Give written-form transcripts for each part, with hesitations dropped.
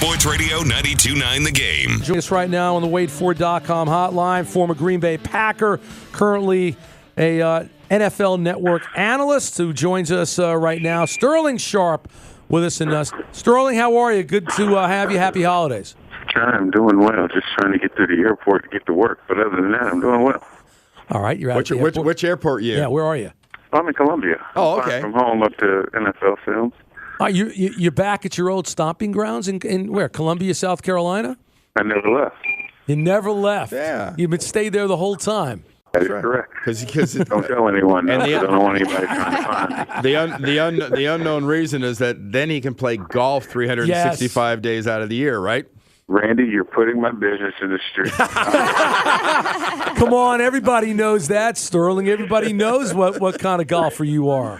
Sports Radio 92.9 The Game. Join us right now on the WadeFord.com hotline. Former Green Bay Packer, currently a NFL Network analyst who joins us right now. Sterling Sharpe with us. And Sterling, how are you? Good to have you. Happy holidays. I'm doing well. Just trying to get to the airport to get to work. But other than that, I'm doing well. All right. You're at the airport. Which airport you? Yeah, where are you? I'm in Columbia. Oh, okay. From home up to NFL Films. You're back at your old stomping grounds in where? Columbia, South Carolina? I never left. You never left. Yeah. You've been stayed there the whole time. That is correct. Because don't tell anyone. I don't want anybody trying to find me. the unknown reason is that then he can play golf 365 days out of the year, right? Randy, you're putting my business in the street. Come on, everybody knows that, Sterling. Everybody knows what kind of golfer you are.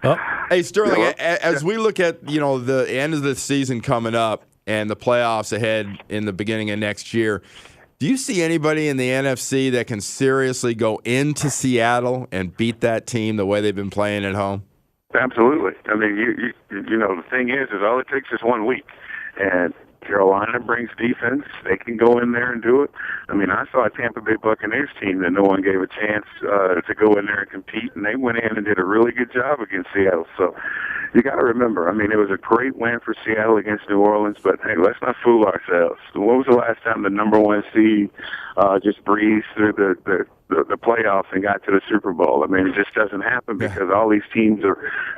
Oh. Hey, Sterling, as we look at the end of the season coming up and the playoffs ahead in the beginning of next year, do you see anybody in the NFC that can seriously go into Seattle and beat that team the way they've been playing at home? Absolutely. I mean, you know, the thing is all it takes is 1 week, and Carolina brings defense. They can go in there and do it. I mean, I saw a Tampa Bay Buccaneers team that no one gave a chance to go in there and compete, and they went in and did a really good job against Seattle. So you got to remember, I mean, it was a great win for Seattle against New Orleans, but hey, let's not fool ourselves. When was the last time the number one seed just breezed through the playoffs and got to the Super Bowl? I mean, it just doesn't happen because all these teams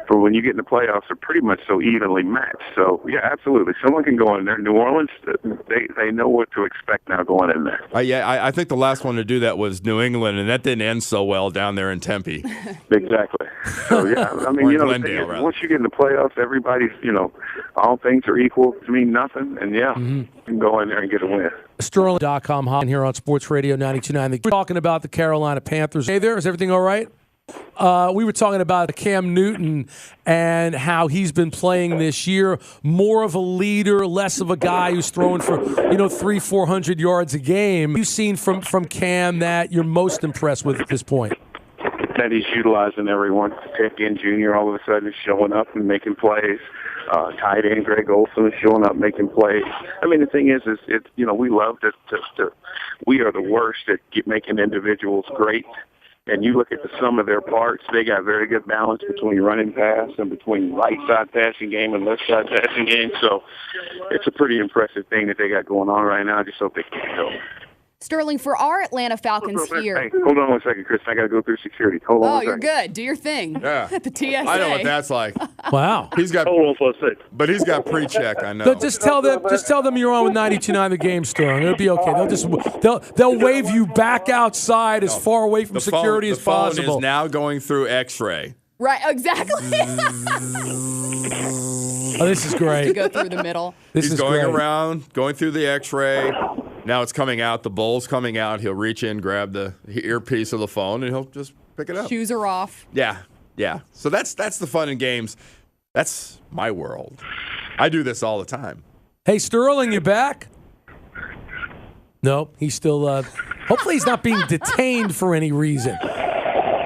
for when you get in the playoffs, are pretty much so evenly matched. So, yeah, absolutely. Someone can go in there. New Orleans, they know what to expect now going in there. I think the last one to do that was New England, and that didn't end so well down there in Tempe. Exactly. So, yeah, I mean, once you get in the playoffs, everybody's, all things are equal to mean nothing. And, you can go in there and get a win. Sterling.com hot here on Sports Radio 92.9. We're talking about the Carolina Panthers. Hey there, is everything all right? We were talking about Cam Newton and how he's been playing this year. More of a leader, less of a guy who's throwing for 300-400 yards a game. You've seen from Cam that you're most impressed with at this point? That he's utilizing everyone. Ted Ginn Jr. all of a sudden is showing up and making plays. Tight end Greg Olsen is showing up making plays. I mean, the thing is we love to we are the worst at making individuals great. And you look at the sum of their parts, they got very good balance between running pass and between right side passing game and left side passing game. So it's a pretty impressive thing that they got going on right now. I just hope they can go. Sterling, for our Atlanta Falcons here. Hey, hold on 1 second, Chris. I got to go through security. Hold on. Oh, you're good. Do your thing. Yeah. At the TSA. I know what that's like. Wow. He's got. Hold on for a second. But he's got pre-check. I know. Just tell them you're on with 92.9 The Game, Sterling. It'll be okay. They'll wave you back outside as far away from security as possible. The phone is now going through X-ray. Right. Exactly. Oh, this is great. To go through the middle. He's going around, going through the X-ray. Now it's coming out. The bowl's coming out. He'll reach in, grab the earpiece of the phone, and he'll just pick it up. Shoes are off. Yeah. So that's the fun in games. That's my world. I do this all the time. Hey, Sterling, you back? No, he's still. Hopefully, he's not being detained for any reason.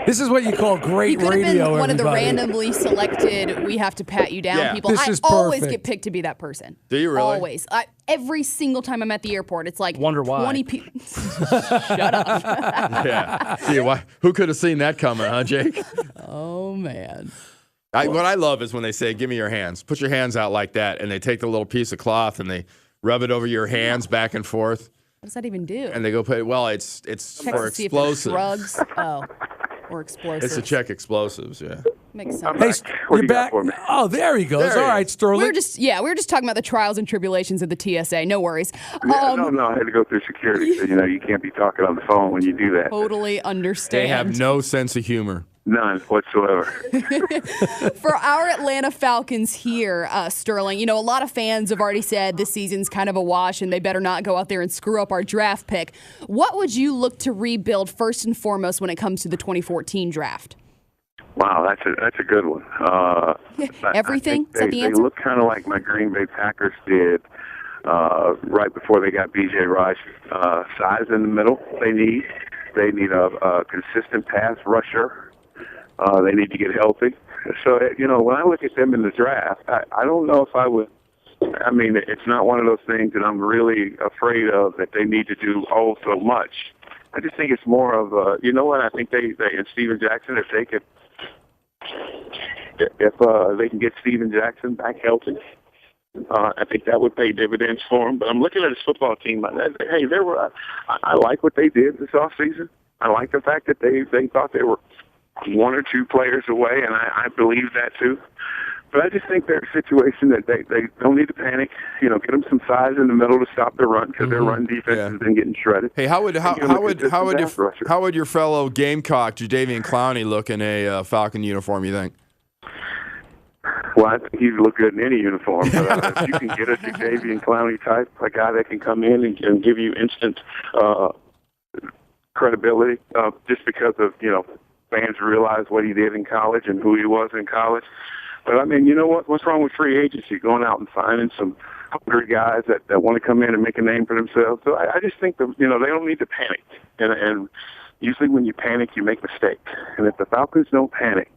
This is what you call great radio, everybody. You could have been one of the randomly selected, we have to pat you down people. This is always perfect. get picked to be that person. Do you really? Always. Every single time I'm at the airport, it's like Wonder why. 20 people. Shut up. Yeah. Gee, who could have seen that coming, huh, Jake? Oh, man. What I love is when they say, give me your hands. Put your hands out like that, and they take the little piece of cloth and they rub it over your hands back and forth. What does that even do? And they go put it's Check for to see explosives. if drugs. Or explosives. It's to check explosives, yeah. Makes sense. Hey, you're back. Oh, there he goes. All right, Sterling. We were just talking about the trials and tribulations of the TSA. No worries. No, I had to go through security. So, you can't be talking on the phone when you do that. Totally understand. They have no sense of humor. None whatsoever. For our Atlanta Falcons here, Sterling, a lot of fans have already said this season's kind of a wash and they better not go out there and screw up our draft pick. What would you look to rebuild first and foremost when it comes to the 2014 draft? Wow, that's a good one. Everything? Is that the answer? They look kind of like my Green Bay Packers did right before they got B.J. Rice. Size in the middle they need. They need a consistent pass rusher. They need to get healthy. So, when I look at them in the draft, I don't know if I would. I mean, it's not one of those things that I'm really afraid of that they need to do so much. I just think it's more of I think they and Steven Jackson, if they can get Steven Jackson back healthy, I think that would pay dividends for him. But I'm looking at his football team. Hey, I like what they did this offseason. I like the fact that they thought they were one or two players away, and I believe that too. But I just think they're a situation that they don't need to panic. Get them some size in the middle to stop the run because their run defense has been getting shredded. Hey, how would your fellow Gamecock Jadeveon Clowney look in a Falcon uniform? You think? Well, I think he'd look good in any uniform. But if you can get a Jadeveon Clowney type, a guy that can come in and give you instant credibility, just because of fans realize what he did in college and who he was in college. But, I mean, you know what? What's wrong with free agency? Going out and finding some hungry guys that want to come in and make a name for themselves. So I just think that, they don't need to panic. And usually when you panic, you make mistakes. And if the Falcons don't panic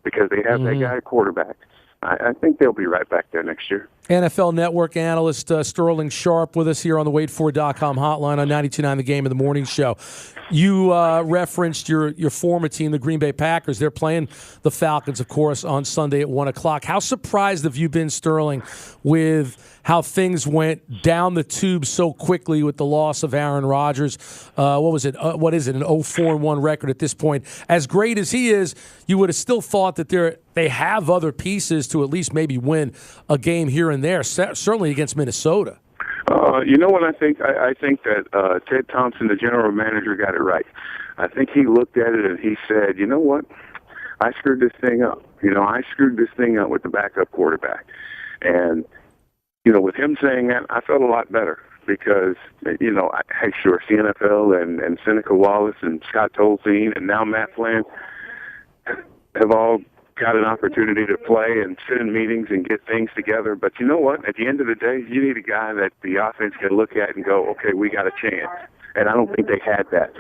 because they have that guy at quarterback, I think they'll be right back there next year. NFL Network analyst Sterling Sharpe with us here on the WadeFord.com hotline on 92.9 The Game in the Morning Show. You referenced your former team, the Green Bay Packers. They're playing the Falcons, of course, on Sunday at 1 o'clock. How surprised have you been, Sterling, with how things went down the tube so quickly with the loss of Aaron Rodgers? What is it, an 0-4-1 record at this point? As great as he is, you would have still thought that they have other pieces to at least maybe win a game here and there, certainly against Minnesota. You know what I think? I think that Ted Thompson, the general manager, got it right. I think he looked at it and he said, you know what? I screwed this thing up. I screwed this thing up with the backup quarterback. And, with him saying that, I felt a lot better because, sure, it's the NFL and Seneca Wallace and Scott Tolzien and now Matt Flynn have all got an opportunity to play and sit in meetings and get things together. But you know what? At the end of the day, you need a guy that the offense can look at and go, okay, we got a chance. And I don't think they had that.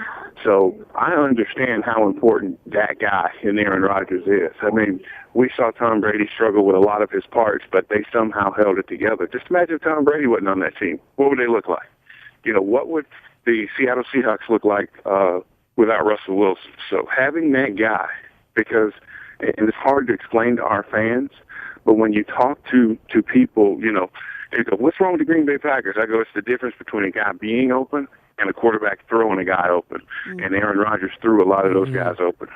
So I understand how important that guy in Aaron Rodgers is. I mean, we saw Tom Brady struggle with a lot of his parts, but they somehow held it together. Just imagine if Tom Brady wasn't on that team. What would they look like? What would the Seattle Seahawks look like without Russell Wilson? So having that guy, because – and it's hard to explain to our fans, but when you talk to people, they go, what's wrong with the Green Bay Packers? I go, it's the difference between a guy being open and a quarterback throwing a guy open. And Aaron Rodgers threw a lot of those guys open.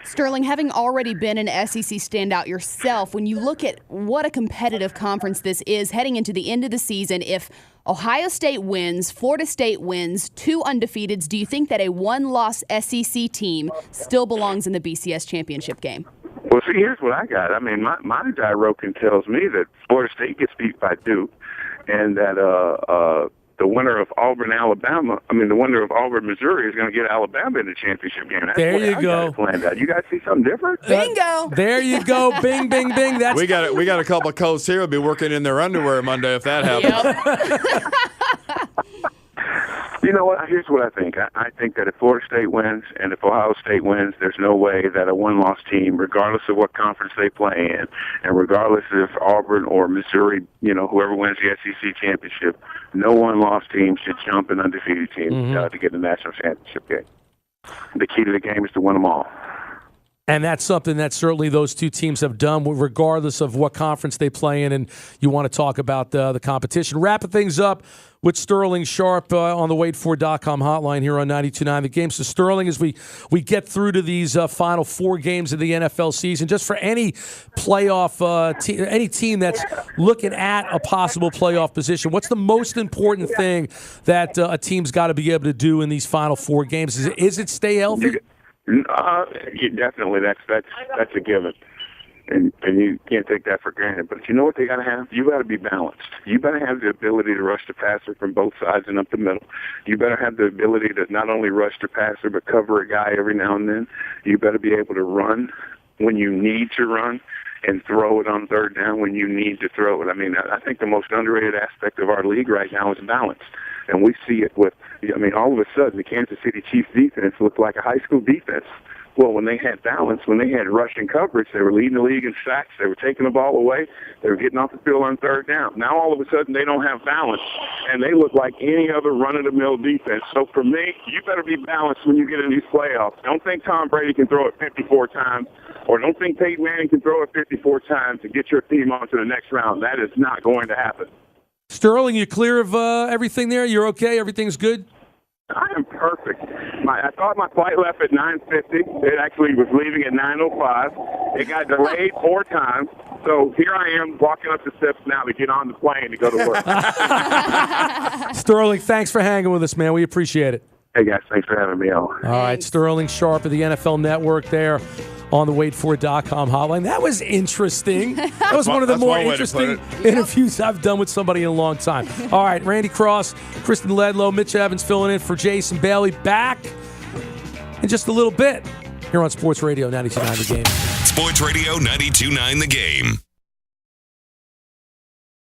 Sterling, having already been an SEC standout yourself, when you look at what a competitive conference this is heading into the end of the season, if Ohio State wins, Florida State wins, 2 undefeateds, do you think that a one-loss SEC team still belongs in the BCS championship game? Well, see, here's what I got. I mean, my guy Roken tells me that Florida State gets beat by Duke and that the winner of Auburn, Missouri is going to get Alabama in the championship game. That's there you go. You guys see something different? Bingo. There you go. Bing, bing, bing. That's we got a couple of coaches here who'll be working in their underwear Monday if that happens. You know what? Here's what I think. I think that if Florida State wins and if Ohio State wins, there's no way that a one-loss team, regardless of what conference they play in, and regardless if Auburn or Missouri, whoever wins the SEC championship, no one-loss team should jump an undefeated team to get the national championship game. The key to the game is to win them all. And that's something that certainly those two teams have done, regardless of what conference they play in. And you want to talk about the competition. Wrapping things up with Sterling Sharpe on the WadeFord.com hotline here on 92.9 The Game. So, Sterling, as we get through to these final 4 games of the NFL season, just for any playoff any team that's looking at a possible playoff position, what's the most important thing that a team's got to be able to do in these final 4 games? Is it stay healthy? Definitely, that's a given, and you can't take that for granted. But you know what they got to have? You got to be balanced. You better have the ability to rush the passer from both sides and up the middle. You better have the ability to not only rush the passer but cover a guy every now and then. You better be able to run when you need to run and throw it on third down when you need to throw it. I mean, I think the most underrated aspect of our league right now is balance. And we see it with, all of a sudden, the Kansas City Chiefs defense looked like a high school defense Well, when they had balance, when they had rushing coverage, they were leading the league in sacks. They were taking the ball away. They were getting off the field on third down. Now, all of a sudden, they don't have balance, and they look like any other run-of-the-mill defense. So, for me, you better be balanced when you get in these playoffs. Don't think Tom Brady can throw it 54 times, or don't think Peyton Manning can throw it 54 times to get your team on to the next round. That is not going to happen. Sterling, you clear of everything there? You're okay? Everything's good? I am perfect. I thought my flight left at 9:50. It actually was leaving at 9:05. It got delayed 4 times. So here I am walking up the steps now to get on the plane to go to work. Sterling, thanks for hanging with us, man. We appreciate it. Hey, guys, thanks for having me on. All right, Sterling Sharpe of the NFL Network there on the waitfor.com hotline. That was interesting. That was one of the more interesting interviews I've done with somebody in a long time. All right, Randy Cross, Kristen Ledlow, Mitch Evans filling in for Jason Bailey. Back in just a little bit here on Sports Radio 92.9 The Game. Sports Radio 92.9 The Game.